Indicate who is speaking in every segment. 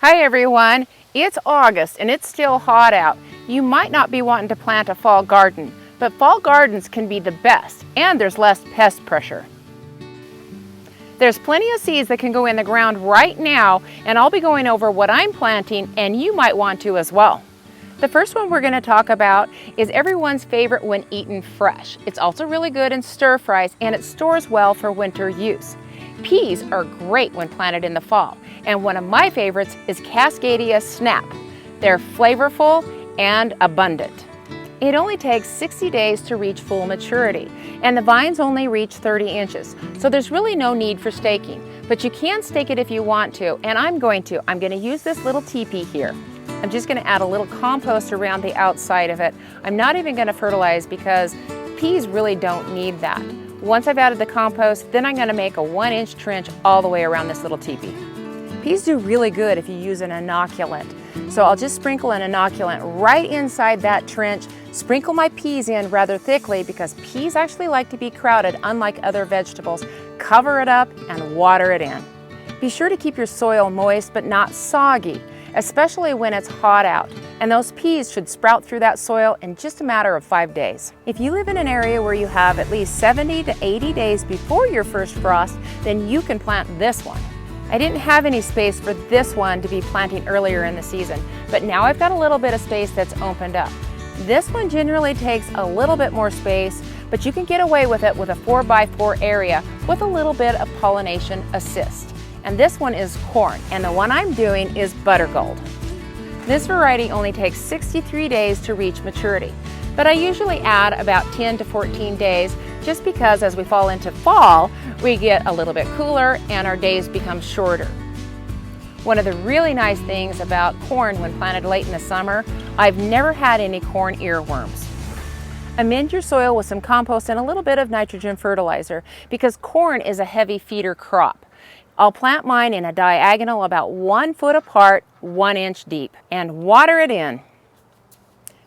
Speaker 1: Hi everyone, it's August and it's still hot out. You might not be wanting to plant a fall garden, but fall gardens can be the best and there's less pest pressure. There's plenty of seeds that can go in the ground right now, and I'll be going over what I'm planting and you might want to as well. The first one we're going to talk about is everyone's favorite when eaten fresh. It's also really good in stir fries and it stores well for winter use. Peas are great when planted in the fall, and one of my favorites is Cascadia Snap. They're flavorful and abundant. It only takes 60 days to reach full maturity, and the vines only reach 30 inches, so there's really no need for staking. But you can stake it if you want to, and I'm going to use this little teepee here. I'm just going to add a little compost around the outside of it. I'm not even going to fertilize because peas really don't need that. Once I've added the compost, then I'm going to make a 1-inch trench all the way around this little teepee. Peas do really good if you use an inoculant. So I'll just sprinkle an inoculant right inside that trench, sprinkle my peas in rather thickly because peas actually like to be crowded unlike other vegetables. Cover it up and water it in. Be sure to keep your soil moist but not soggy, especially when it's hot out, and those peas should sprout through that soil in just a matter of 5 days. If you live in an area where you have at least 70 to 80 days before your first frost, then you can plant this one. I didn't have any space for this one to be planting earlier in the season, but now I've got a little bit of space that's opened up. This one generally takes a little bit more space, but you can get away with it with a 4x4 area with a little bit of pollination assist. And this one is corn, and the one I'm doing is buttergold. This variety only takes 63 days to reach maturity, but I usually add about 10 to 14 days just because as we fall into fall, we get a little bit cooler and our days become shorter. One of the really nice things about corn when planted late in the summer, I've never had any corn earworms. Amend your soil with some compost and a little bit of nitrogen fertilizer because corn is a heavy feeder crop. I'll plant mine in a diagonal about 1 foot apart, 1 inch deep, and water it in.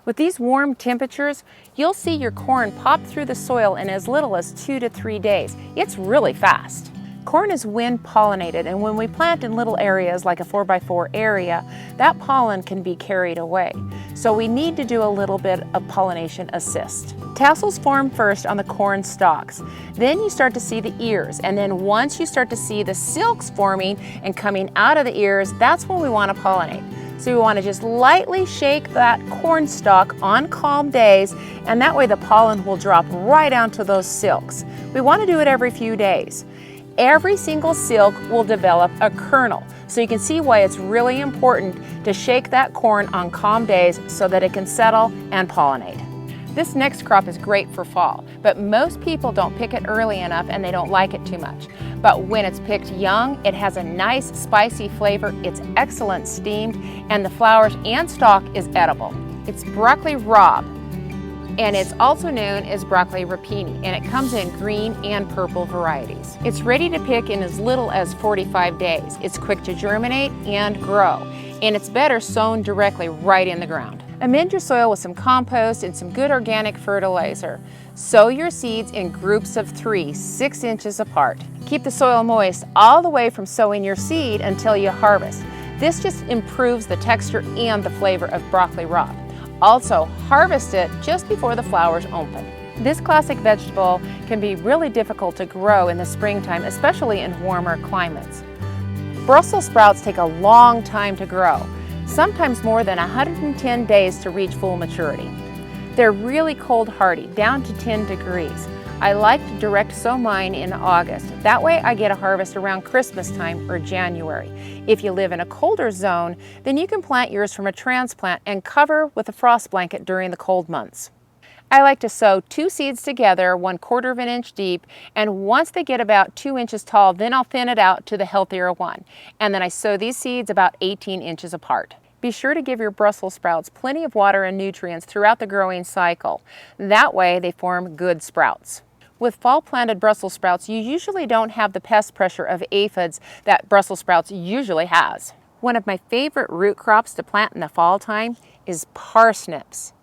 Speaker 1: With these warm temperatures, you'll see your corn pop through the soil in as little as 2 to 3 days. It's really fast. Corn is wind pollinated, and when we plant in little areas like a 4x4 area, that pollen can be carried away. So we need to do a little bit of pollination assist. Tassels form first on the corn stalks. Then you start to see the ears, and then once you start to see the silks forming and coming out of the ears, that's when we want to pollinate. So we want to just lightly shake that corn stalk on calm days, and that way the pollen will drop right onto those silks. We want to do it every few days. Every single silk will develop a kernel, so you can see why it's really important to shake that corn on calm days so that it can settle and pollinate. This next crop is great for fall, but most people don't pick it early enough and they don't like it too much. But when it's picked young, it has a nice spicy flavor, it's excellent steamed, and the flowers and stalk is edible. It's broccoli Raab, and it's also known as broccoli rapini, and it comes in green and purple varieties. It's ready to pick in as little as 45 days. It's quick to germinate and grow, and it's better sown directly right in the ground. Amend your soil with some compost and some good organic fertilizer. Sow your seeds in groups of 3, 6 inches apart. Keep the soil moist all the way from sowing your seed until you harvest. This just improves the texture and the flavor of broccoli Raab. Also, harvest it just before the flowers open. This classic vegetable can be really difficult to grow in the springtime, especially in warmer climates. Brussels sprouts take a long time to grow, sometimes more than 110 days to reach full maturity. They're really cold hardy, down to 10 degrees. I like to direct sow mine in August. That way I get a harvest around Christmas time or January. If you live in a colder zone, then you can plant yours from a transplant and cover with a frost blanket during the cold months. I like to sow 2 seeds together, 1/4 of an inch deep, and once they get about 2 inches tall, then I'll thin it out to the healthier one. And then I sow these seeds about 18 inches apart. Be sure to give your Brussels sprouts plenty of water and nutrients throughout the growing cycle. That way they form good sprouts. With fall planted Brussels sprouts, you usually don't have the pest pressure of aphids that Brussels sprouts usually has. One of my favorite root crops to plant in the fall time is parsnips.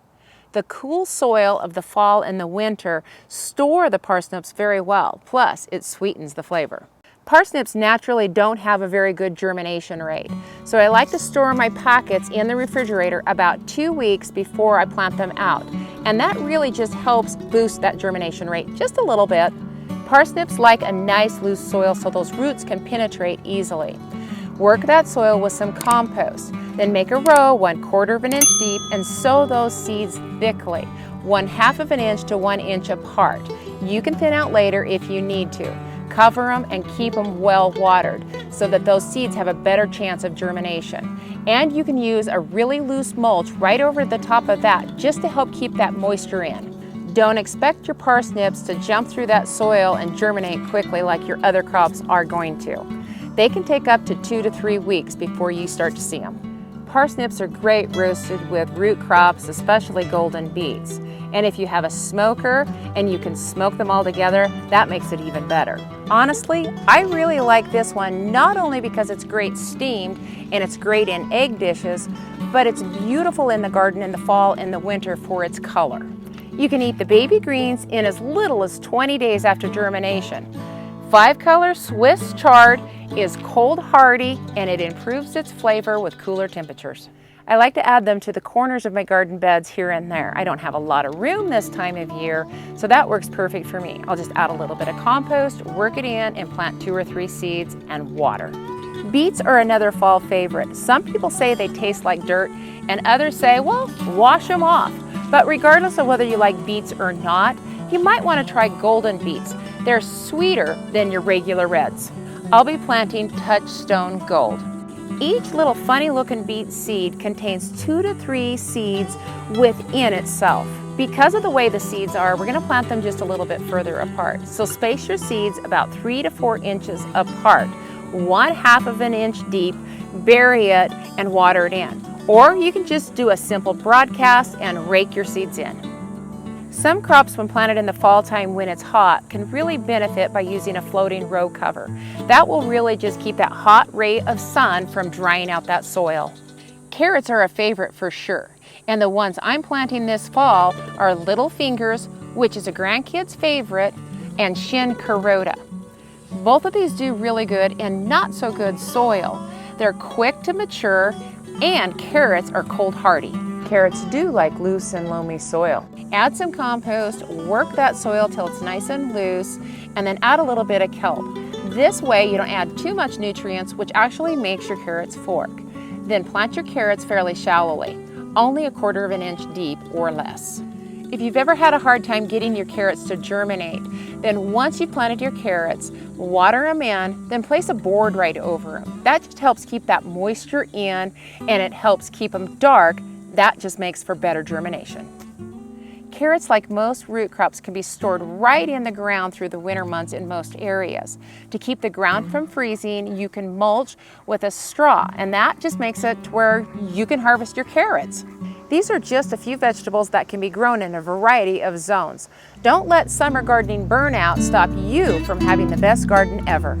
Speaker 1: The cool soil of the fall and the winter store the parsnips very well, plus it sweetens the flavor. Parsnips naturally don't have a very good germination rate, so I like to store my packets in the refrigerator about 2 weeks before I plant them out, and that really just helps boost that germination rate just a little bit. Parsnips like a nice loose soil so those roots can penetrate easily. Work that soil with some compost, then make a row 1/4 of an inch deep and sow those seeds thickly, 1/2 of an inch to 1 inch apart. You can thin out later if you need to. Cover them and keep them well watered so that those seeds have a better chance of germination. And you can use a really loose mulch right over the top of that just to help keep that moisture in. Don't expect your parsnips to jump through that soil and germinate quickly like your other crops are going to. They can take up to 2 to 3 weeks before you start to see them. Parsnips are great roasted with root crops, especially golden beets. And if you have a smoker and you can smoke them all together, that makes it even better. Honestly, I really like this one not only because it's great steamed and it's great in egg dishes, but it's beautiful in the garden in the fall and the winter for its color. You can eat the baby greens in as little as 20 days after germination. 5-color Swiss Chard is cold hardy and it improves its flavor with cooler temperatures. I like to add them to the corners of my garden beds here and there. I don't have a lot of room this time of year, so that works perfect for me. I'll just add a little bit of compost, work it in, and plant 2 or 3 seeds and water. Beets are another fall favorite. Some people say they taste like dirt, and others say, well, wash them off. But regardless of whether you like beets or not, you might want to try golden beets. They're sweeter than your regular reds. I'll be planting Touchstone Gold. Each little funny looking beet seed contains 2 to 3 seeds within itself. Because of the way the seeds are, we're going to plant them just a little bit further apart. So space your seeds about 3 to 4 inches apart, 1/2 of an inch deep, bury it and water it in. Or you can just do a simple broadcast and rake your seeds in. Some crops when planted in the fall time when it's hot can really benefit by using a floating row cover. That will really just keep that hot ray of sun from drying out that soil. Carrots are a favorite for sure, and the ones I'm planting this fall are Little Fingers, which is a grandkid's favorite, and Shin Kuroda. Both of these do really good in not so good soil. They're quick to mature, and carrots are cold hardy. Carrots do like loose and loamy soil. Add some compost, work that soil till it's nice and loose, and then add a little bit of kelp. This way you don't add too much nutrients, which actually makes your carrots fork. Then plant your carrots fairly shallowly, only 1/4 of an inch deep or less. If you've ever had a hard time getting your carrots to germinate, then once you've planted your carrots, water them in, then place a board right over them. That just helps keep that moisture in, and it helps keep them dark. That just makes for better germination. Carrots, like most root crops, can be stored right in the ground through the winter months in most areas. To keep the ground from freezing, you can mulch with a straw, and that just makes it to where you can harvest your carrots. These are just a few vegetables that can be grown in a variety of zones. Don't let summer gardening burnout stop you from having the best garden ever.